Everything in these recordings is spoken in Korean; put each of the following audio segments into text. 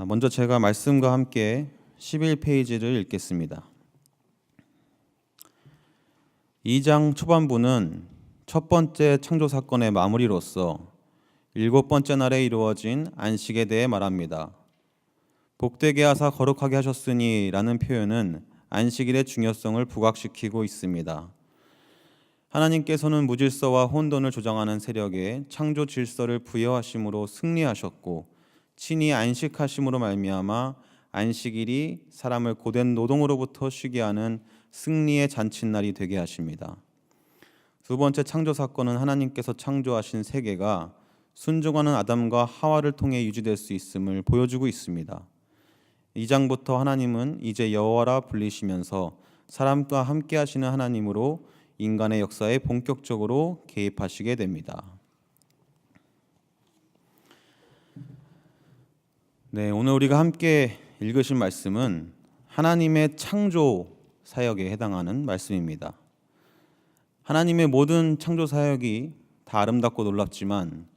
먼저 제가 말씀과 함께 11페이지를 읽겠습니다. 2장 초반부는 첫 번째 창조 사건의 마무리로서 7번째 날에 이루어진 안식에 대해 말합니다. 복되게 하사 거룩하게 하셨으니 라는 표현은 안식일의 중요성을 부각시키고 있습니다. 하나님께서는 무질서와 혼돈을 조장하는 세력에 창조 질서를 부여하심으로 승리하셨고 친히 안식하심으로 말미암아 안식일이 사람을 고된 노동으로부터 쉬게 하는 승리의 잔칫날이 되게 하십니다. 두 번째 창조 사건은 하나님께서 창조하신 세계가 순종하는 아담과 하와를 통해 유지될 수 있음을 보여주고 있습니다. 2장부터 하나님은 이제 여호와라 불리시면서 사람과 함께 하시는 하나님으로 인간의 역사에 본격적으로 개입하시게 됩니다. 오늘 우리가 함께 읽으신 말씀은 하나님의 창조 사역에 해당하는 말씀입니다. 하나님의 모든 창조 사역이 다 아름답고 놀랍지만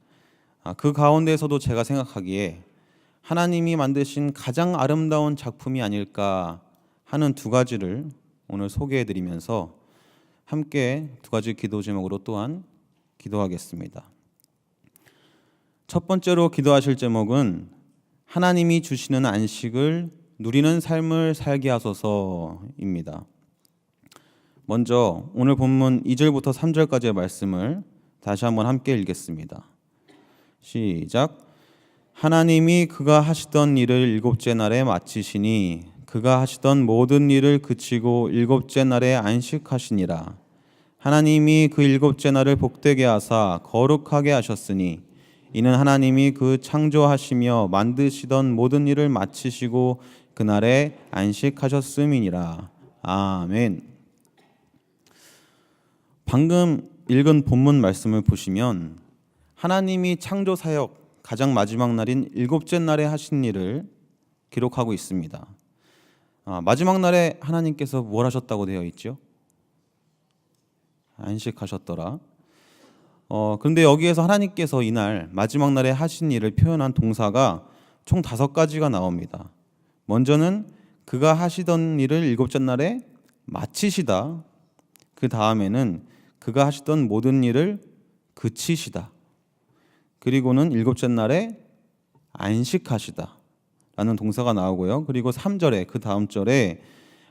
그 가운데에서도 제가 생각하기에 하나님이 만드신 가장 아름다운 작품이 아닐까 하는 두 가지를 오늘 소개해드리면서 함께 두 가지 기도 제목으로 또한 기도하겠습니다. 첫 번째로 기도하실 제목은 하나님이 주시는 안식을 누리는 삶을 살게 하소서입니다. 먼저 오늘 본문 2절부터 3절까지의 말씀을 다시 한번 함께 읽겠습니다. 시작. 하나님이 그가 하시던 일을 7째 날에 마치시니 그가 하시던 모든 일을 그치고 7째 날에 안식하시니라. 하나님이 그 7째 날을 복되게 하사 거룩하게 하셨으니 이는 하나님이 그 창조하시며 만드시던 모든 일을 마치시고 그날에 안식하셨음이니라. 아멘. 방금 읽은 본문 말씀을 보시면 하나님이 창조 사역 가장 마지막 날인 7째 날에 하신 일을 기록하고 있습니다. 마지막 날에 하나님께서 뭘 하셨다고 되어 있죠? 안식하셨더라. 그런데 여기에서 하나님께서 이날 마지막 날에 하신 일을 표현한 동사가 총 5가지가 나옵니다. 먼저는 그가 하시던 일을 7째 날에 마치시다. 그 다음에는 그가 하시던 모든 일을 그치시다. 그리고는 7째 날에 안식하시다 라는 동사가 나오고요. 그리고 3절에 그 다음 절에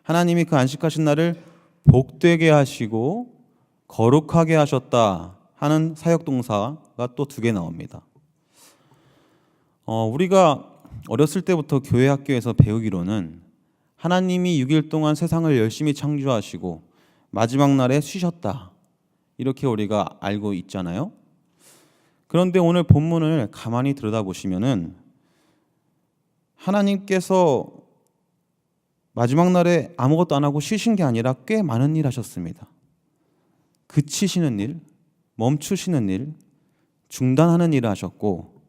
하나님이 그 안식하신 날을 복되게 하시고 거룩하게 하셨다 하는 사역동사가 또 2개 나옵니다. 우리가 어렸을 때부터 교회 학교에서 배우기로는 하나님이 6일 동안 세상을 열심히 창조하시고 마지막 날에 쉬셨다 이렇게 우리가 알고 있잖아요. 그런데 오늘 본문을 가만히 들여다보시면은 하나님께서 마지막 날에 아무것도 안 하고 쉬신 게 아니라 꽤 많은 일 하셨습니다. 그치시는 일, 멈추시는 일, 중단하는 일을 하셨고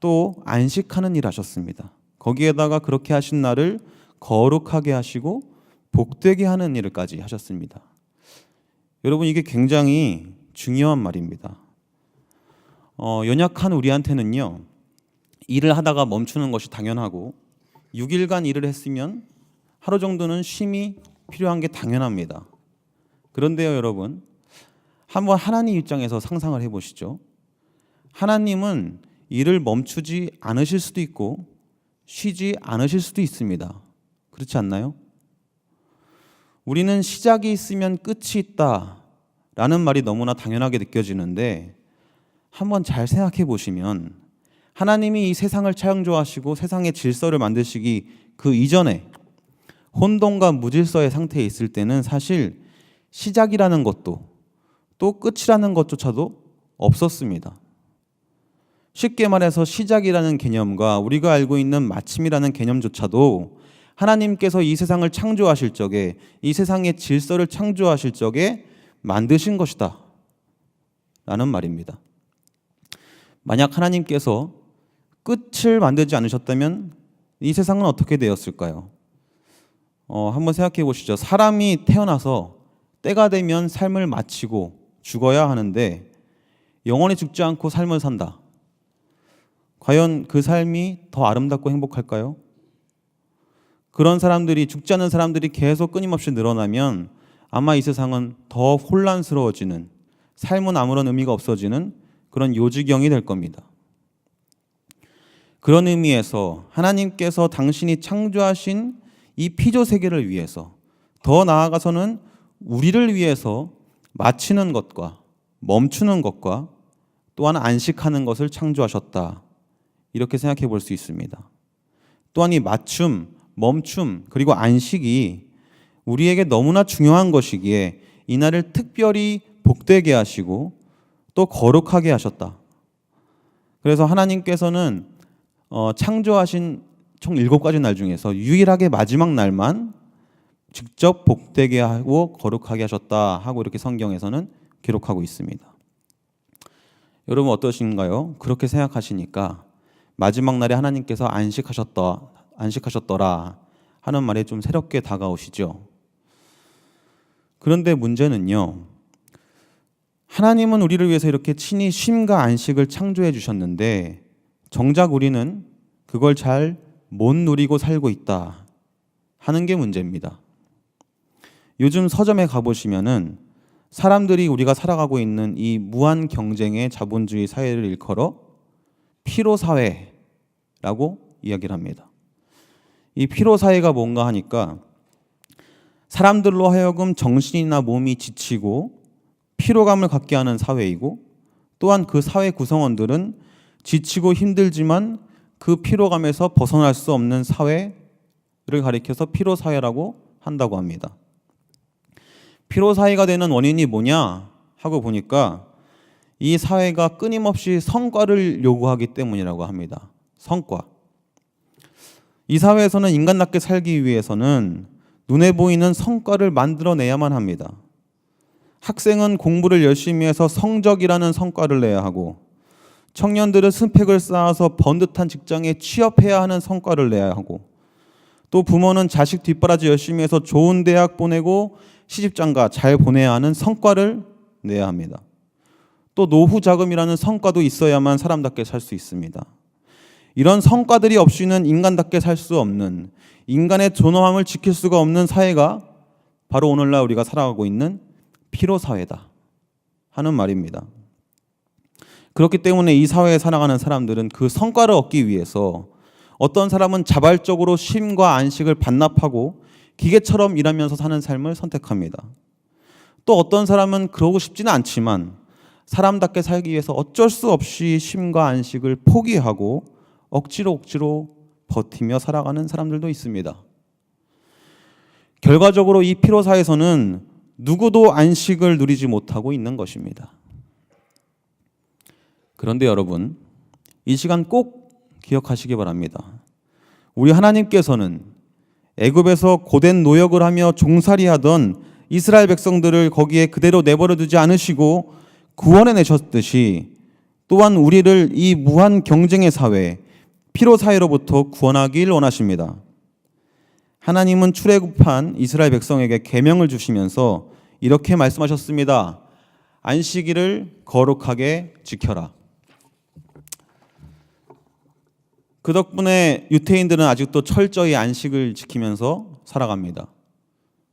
또 안식하는 일을 하셨습니다. 거기에다가 그렇게 하신 날을 거룩하게 하시고 복되게 하는 일을까지 하셨습니다. 여러분 이게 굉장히 중요한 말입니다. 연약한 우리한테는요 일을 하다가 멈추는 것이 당연하고 6일간 일을 했으면 하루 정도는 쉼이 필요한 게 당연합니다. 그런데요 여러분 한번 하나님 입장에서 상상을 해보시죠. 하나님은 일을 멈추지 않으실 수도 있고 쉬지 않으실 수도 있습니다. 그렇지 않나요? 우리는 시작이 있으면 끝이 있다 라는 말이 너무나 당연하게 느껴지는데 한번 잘 생각해 보시면 하나님이 이 세상을 창조하시고 세상의 질서를 만드시기 그 이전에 혼돈과 무질서의 상태에 있을 때는 사실 시작이라는 것도 또 끝이라는 것조차도 없었습니다. 쉽게 말해서 시작이라는 개념과 우리가 알고 있는 마침이라는 개념조차도 하나님께서 이 세상을 창조하실 적에 이 세상의 질서를 창조하실 적에 만드신 것이다 라는 말입니다. 만약 하나님께서 끝을 만들지 않으셨다면 이 세상은 어떻게 되었을까요? 한번 생각해 보시죠. 사람이 태어나서 때가 되면 삶을 마치고 죽어야 하는데 영원히 죽지 않고 삶을 산다. 과연 그 삶이 더 아름답고 행복할까요? 그런 사람들이, 죽지 않는 사람들이 계속 끊임없이 늘어나면 아마 이 세상은 더 혼란스러워지는, 삶은 아무런 의미가 없어지는 그런 요지경이 될 겁니다. 그런 의미에서 하나님께서 당신이 창조하신 이 피조 세계를 위해서, 더 나아가서는 우리를 위해서 마치는 것과 멈추는 것과 또한 안식하는 것을 창조하셨다, 이렇게 생각해 볼 수 있습니다. 또한 이 맞춤, 멈춤, 그리고 안식이 우리에게 너무나 중요한 것이기에 이날을 특별히 복되게 하시고 또 거룩하게 하셨다. 그래서 하나님께서는 창조하신 총 7가지 날 중에서 유일하게 마지막 날만 직접 복되게 하고 거룩하게 하셨다 하고 이렇게 성경에서는 기록하고 있습니다. 여러분 어떠신가요? 그렇게 생각하시니까 마지막 날에 하나님께서 안식하셨더라 하는 말에 좀 새롭게 다가오시죠. 그런데 문제는요, 하나님은 우리를 위해서 이렇게 친히 쉼과 안식을 창조해 주셨는데 정작 우리는 그걸 잘 못 누리고 살고 있다 하는 게 문제입니다. 요즘 서점에 가보시면은 사람들이 우리가 살아가고 있는 이 무한 경쟁의 자본주의 사회를 일컬어 피로사회라고 이야기를 합니다. 이 피로사회가 뭔가 하니까 사람들로 하여금 정신이나 몸이 지치고 피로감을 갖게 하는 사회이고, 또한 그 사회 구성원들은 지치고 힘들지만 그 피로감에서 벗어날 수 없는 사회를 가리켜서 피로사회라고 한다고 합니다. 피로사회가 되는 원인이 뭐냐 하고 보니까 이 사회가 끊임없이 성과를 요구하기 때문이라고 합니다. 성과. 이 사회에서는 인간답게 살기 위해서는 눈에 보이는 성과를 만들어내야만 합니다. 학생은 공부를 열심히 해서 성적이라는 성과를 내야 하고, 청년들은 스펙을 쌓아서 번듯한 직장에 취업해야 하는 성과를 내야 하고, 또 부모는 자식 뒷바라지 열심히 해서 좋은 대학 보내고 시집장가 잘 보내야 하는 성과를 내야 합니다. 또 노후 자금이라는 성과도 있어야만 사람답게 살 수 있습니다. 이런 성과들이 없이는 인간답게 살 수 없는, 인간의 존엄함을 지킬 수가 없는 사회가 바로 오늘날 우리가 살아가고 있는 피로사회다 하는 말입니다. 그렇기 때문에 이 사회에 살아가는 사람들은 그 성과를 얻기 위해서 어떤 사람은 자발적으로 쉼과 안식을 반납하고 기계처럼 일하면서 사는 삶을 선택합니다. 또 어떤 사람은 그러고 싶지는 않지만 사람답게 살기 위해서 어쩔 수 없이 쉼과 안식을 포기하고 억지로 버티며 살아가는 사람들도 있습니다. 결과적으로 이 피로사에서는 누구도 안식을 누리지 못하고 있는 것입니다. 그런데 여러분, 이 시간 꼭 기억하시기 바랍니다. 우리 하나님께서는 애굽에서 고된 노역을 하며 종살이하던 이스라엘 백성들을 거기에 그대로 내버려 두지 않으시고 구원해 내셨듯이 또한 우리를 이 무한 경쟁의 사회, 피로 사회로부터 구원하길 원하십니다. 하나님은 출애굽한 이스라엘 백성에게 계명을 주시면서 이렇게 말씀하셨습니다. 안식일을 거룩하게 지켜라. 그 덕분에 유태인들은 아직도 철저히 안식을 지키면서 살아갑니다.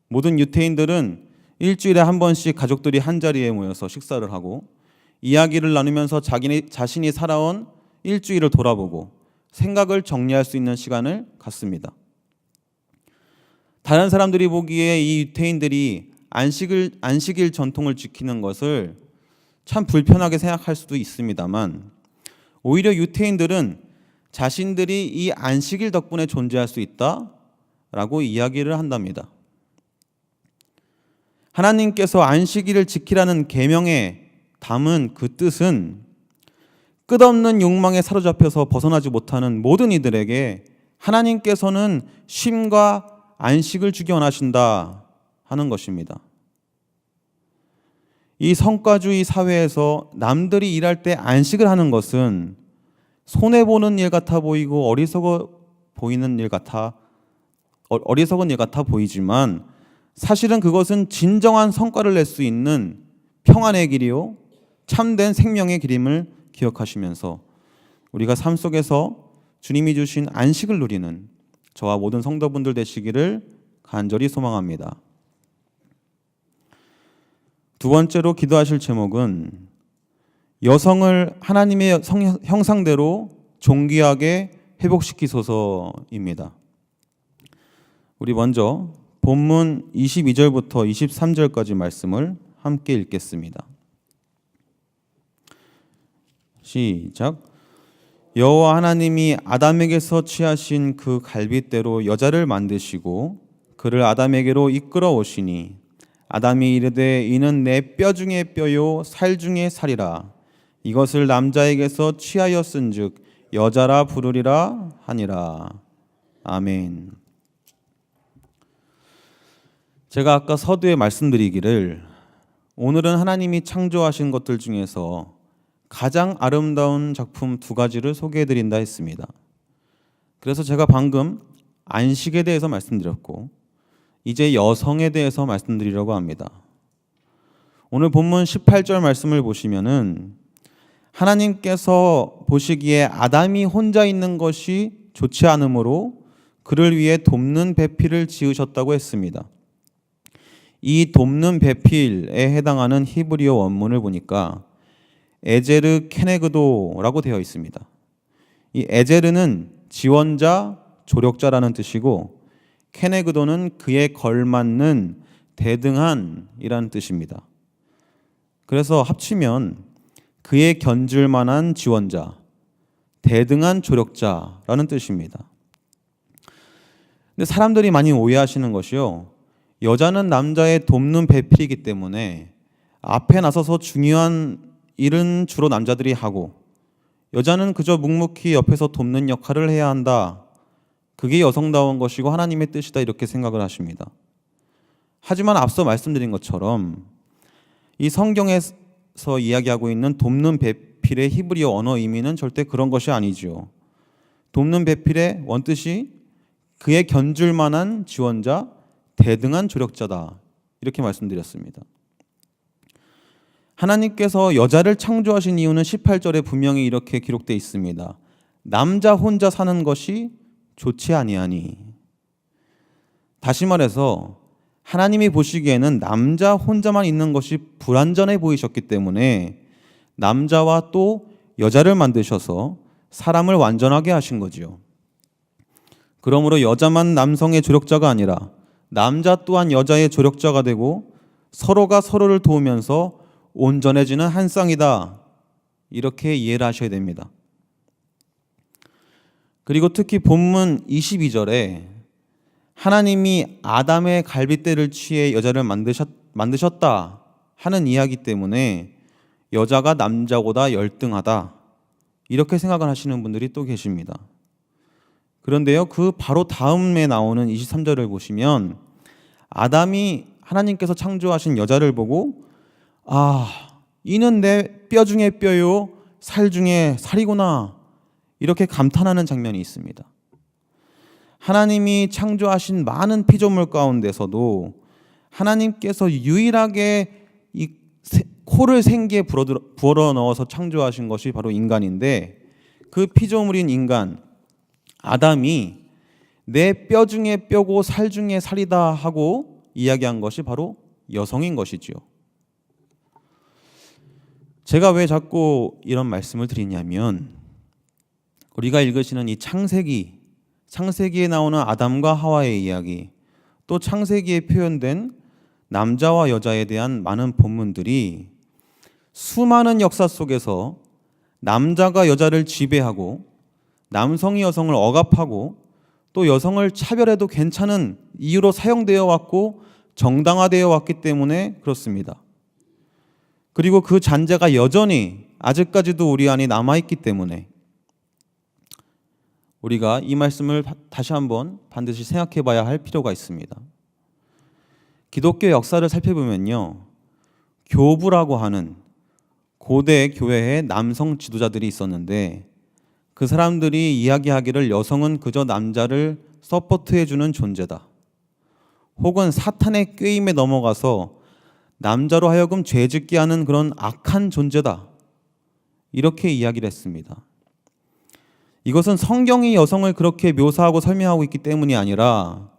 모든 유태인들은 일주일에 한 번씩 가족들이 한자리에 모여서 식사를 하고 이야기를 나누면서 자신이 살아온 일주일을 돌아보고 생각을 정리할 수 있는 시간을 갖습니다. 다른 사람들이 보기에 이 유태인들이 안식일 전통을 지키는 것을 참 불편하게 생각할 수도 있습니다만, 오히려 유태인들은 자신들이 이 안식일 덕분에 존재할 수 있다라고 이야기를 한답니다. 하나님께서 안식일을 지키라는 계명에 담은 그 뜻은 끝없는 욕망에 사로잡혀서 벗어나지 못하는 모든 이들에게 하나님께서는 쉼과 안식을 주기 원하신다 하는 것입니다. 이 성과주의 사회에서 남들이 일할 때 안식을 하는 것은 손해보는 일 같아 보이고 어리석은 일 같아 보이지만 사실은 그것은 진정한 성과를 낼 수 있는 평안의 길이요 참된 생명의 길임을 기억하시면서 우리가 삶 속에서 주님이 주신 안식을 누리는 저와 모든 성도분들 되시기를 간절히 소망합니다. 두 번째로 기도하실 제목은 여성을 하나님의 형상대로 존귀하게 회복시키소서입니다. 우리 먼저 본문 22절부터 23절까지 말씀을 함께 읽겠습니다. 시작. 여호와 하나님이 아담에게서 취하신 그 갈빗대로 여자를 만드시고 그를 아담에게로 이끌어 오시니 아담이 이르되 이는 내 뼈 중에 뼈요 살 중에 살이라 이것을 남자에게서 취하였은즉 여자라 부르리라 하니라. 아멘. 제가 아까 서두에 말씀드리기를 오늘은 하나님이 창조하신 것들 중에서 가장 아름다운 작품 두 가지를 소개해드린다 했습니다. 그래서 제가 방금 안식에 대해서 말씀드렸고 이제 여성에 대해서 말씀드리려고 합니다. 오늘 본문 18절 말씀을 보시면은 하나님께서 보시기에 아담이 혼자 있는 것이 좋지 않으므로 그를 위해 돕는 배필을 지으셨다고 했습니다. 이 돕는 배필에 해당하는 히브리어 원문을 보니까 에제르 케네그도라고 되어 있습니다. 이 에제르는 지원자, 조력자라는 뜻이고 케네그도는 그에 걸맞는 대등한이라는 뜻입니다. 그래서 합치면 그에 견줄 만한 지원자, 대등한 조력자라는 뜻입니다. 근데 사람들이 많이 오해하시는 것이요. 여자는 남자의 돕는 배필이기 때문에 앞에 나서서 중요한 일은 주로 남자들이 하고 여자는 그저 묵묵히 옆에서 돕는 역할을 해야 한다. 그게 여성다운 것이고 하나님의 뜻이다 이렇게 생각을 하십니다. 하지만 앞서 말씀드린 것처럼 이 성경에서 이야기하고 있는 돕는 배필의 히브리어 언어 의미는 절대 그런 것이 아니죠. 돕는 배필의 원뜻이 그에 견줄 만한 지원자, 대등한 조력자다 이렇게 말씀드렸습니다. 하나님께서 여자를 창조하신 이유는 18절에 분명히 이렇게 기록되어 있습니다. 남자 혼자 사는 것이 좋지 아니하니. 다시 말해서 하나님이 보시기에는 남자 혼자만 있는 것이 불완전해 보이셨기 때문에 남자와 또 여자를 만드셔서 사람을 완전하게 하신 거지요. 그러므로 여자만 남성의 조력자가 아니라 남자 또한 여자의 조력자가 되고 서로가 서로를 도우면서 온전해지는 한 쌍이다. 이렇게 이해를 하셔야 됩니다. 그리고 특히 본문 22절에 하나님이 아담의 갈빗대를 취해 여자를 만드셨다 하는 이야기 때문에 여자가 남자보다 열등하다 이렇게 생각을 하시는 분들이 또 계십니다. 그런데요, 그 바로 다음에 나오는 23절을 보시면 아담이 하나님께서 창조하신 여자를 보고 이는 내 뼈 중에 뼈요 살 중에 살이구나 이렇게 감탄하는 장면이 있습니다. 하나님이 창조하신 많은 피조물 가운데서도 하나님께서 유일하게 이 코를 생기에 불어 넣어서 창조하신 것이 바로 인간인데 그 피조물인 인간 아담이 내 뼈 중에 뼈고 살 중에 살이다 하고 이야기한 것이 바로 여성인 것이지요. 제가 왜 자꾸 이런 말씀을 드리냐면 우리가 읽으시는 이 창세기에 나오는 아담과 하와의 이야기, 또 창세기에 표현된 남자와 여자에 대한 많은 본문들이 수많은 역사 속에서 남자가 여자를 지배하고 남성이 여성을 억압하고 또 여성을 차별해도 괜찮은 이유로 사용되어 왔고 정당화되어 왔기 때문에 그렇습니다. 그리고 그 잔재가 여전히 아직까지도 우리 안에 남아있기 때문에 우리가 이 말씀을 다시 한번 반드시 생각해 봐야 할 필요가 있습니다. 기독교 역사를 살펴보면요, 교부라고 하는 고대 교회의 남성 지도자들이 있었는데 그 사람들이 이야기하기를 여성은 그저 남자를 서포트해주는 존재다. 혹은 사탄의 꾀임에 넘어가서 남자로 하여금 죄짓게 하는 그런 악한 존재다. 이렇게 이야기를 했습니다. 이것은 성경이 여성을 그렇게 묘사하고 설명하고 있기 때문이 아니라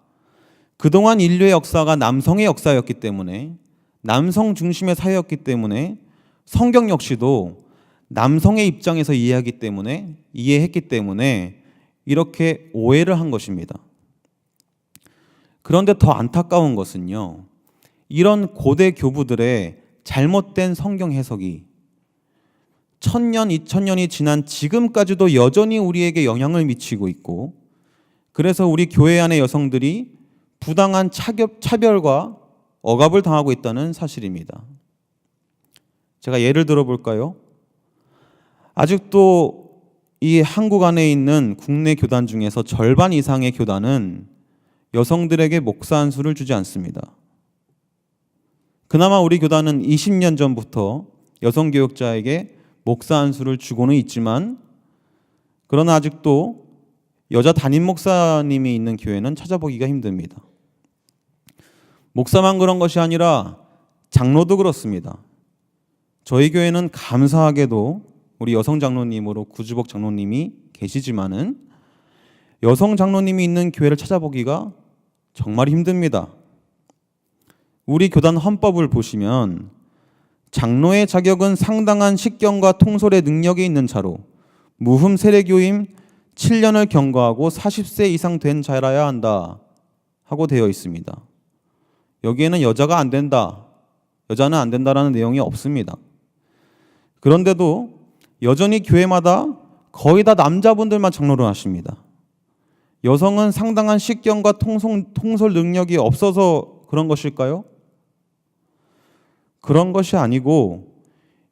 그동안 인류의 역사가 남성의 역사였기 때문에, 남성 중심의 사회였기 때문에 성경 역시도 남성의 입장에서 이해했기 때문에 이렇게 오해를 한 것입니다. 그런데 더 안타까운 것은요, 이런 고대 교부들의 잘못된 성경 해석이 1000년, 2000년이 지난 지금까지도 여전히 우리에게 영향을 미치고 있고, 그래서 우리 교회 안의 여성들이 부당한 차별과 억압을 당하고 있다는 사실입니다. 제가 예를 들어볼까요? 아직도 이 한국 안에 있는 국내 교단 중에서 절반 이상의 교단은 여성들에게 목사 안수를 주지 않습니다. 그나마 우리 교단은 20년 전부터 여성 교역자에게 목사 안수를 주고는 있지만, 그러나 아직도 여자 담임 목사님이 있는 교회는 찾아보기가 힘듭니다. 목사만 그런 것이 아니라 장로도 그렇습니다. 저희 교회는 감사하게도 우리 여성 장로님으로 구주복 장로님이 계시지만은 여성 장로님이 있는 교회를 찾아보기가 정말 힘듭니다. 우리 교단 헌법을 보시면 장로의 자격은 상당한 식견과 통솔의 능력이 있는 자로 무흠 세례교임 7년을 경과하고 40세 이상 된 자라야 한다 하고 되어 있습니다. 여기에는 여자가 안 된다, 여자는 안 된다라는 내용이 없습니다. 그런데도 여전히 교회마다 거의 다 남자분들만 장로를 하십니다. 여성은 상당한 식견과 통솔 능력이 없어서 그런 것일까요? 그런 것이 아니고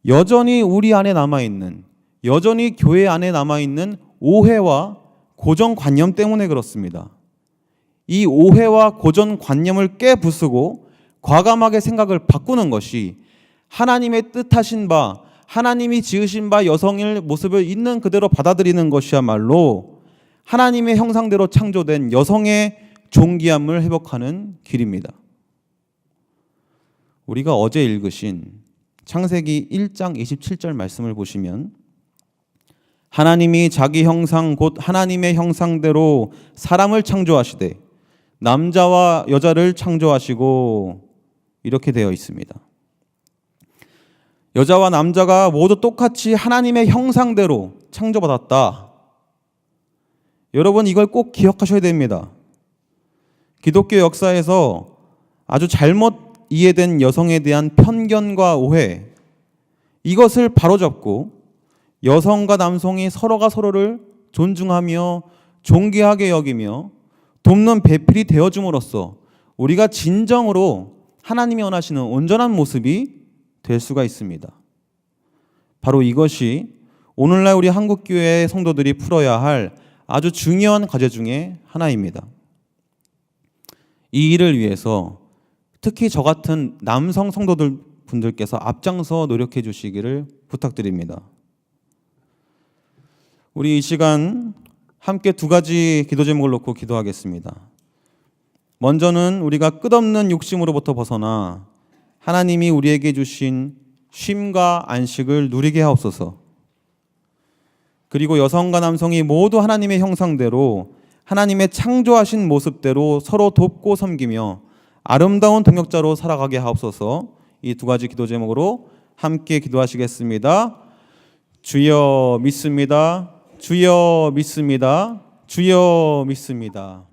여전히 우리 안에 남아있는, 여전히 교회 안에 남아있는 오해와 고정관념 때문에 그렇습니다. 이 오해와 고정관념을 깨부수고 과감하게 생각을 바꾸는 것이 하나님의 뜻하신 바, 하나님이 지으신 바 여성의 모습을 있는 그대로 받아들이는 것이야말로 하나님의 형상대로 창조된 여성의 존귀함을 회복하는 길입니다. 우리가 어제 읽으신 창세기 1장 27절 말씀을 보시면 하나님이 자기 형상 곧 하나님의 형상대로 사람을 창조하시되 남자와 여자를 창조하시고 이렇게 되어 있습니다. 여자와 남자가 모두 똑같이 하나님의 형상대로 창조받았다. 여러분, 이걸 꼭 기억하셔야 됩니다. 기독교 역사에서 아주 잘못 이해된 여성에 대한 편견과 오해, 이것을 바로잡고 여성과 남성이 서로가 서로를 존중하며 존귀하게 여기며 돕는 배필이 되어줌으로써 우리가 진정으로 하나님이 원하시는 온전한 모습이 될 수가 있습니다. 바로 이것이 오늘날 우리 한국교회의 성도들이 풀어야 할 아주 중요한 과제 중에 하나입니다. 이 일을 위해서 특히 저 같은 남성 성도들 분들께서 앞장서 노력해 주시기를 부탁드립니다. 우리 이 시간 함께 두 가지 기도 제목을 놓고 기도하겠습니다. 먼저는 우리가 끝없는 욕심으로부터 벗어나 하나님이 우리에게 주신 쉼과 안식을 누리게 하옵소서. 그리고 여성과 남성이 모두 하나님의 형상대로 하나님의 창조하신 모습대로 서로 돕고 섬기며 아름다운 동역자로 살아가게 하옵소서. 이 두 가지 기도 제목으로 함께 기도하시겠습니다. 주여 믿습니다. 주여 믿습니다. 주여 믿습니다.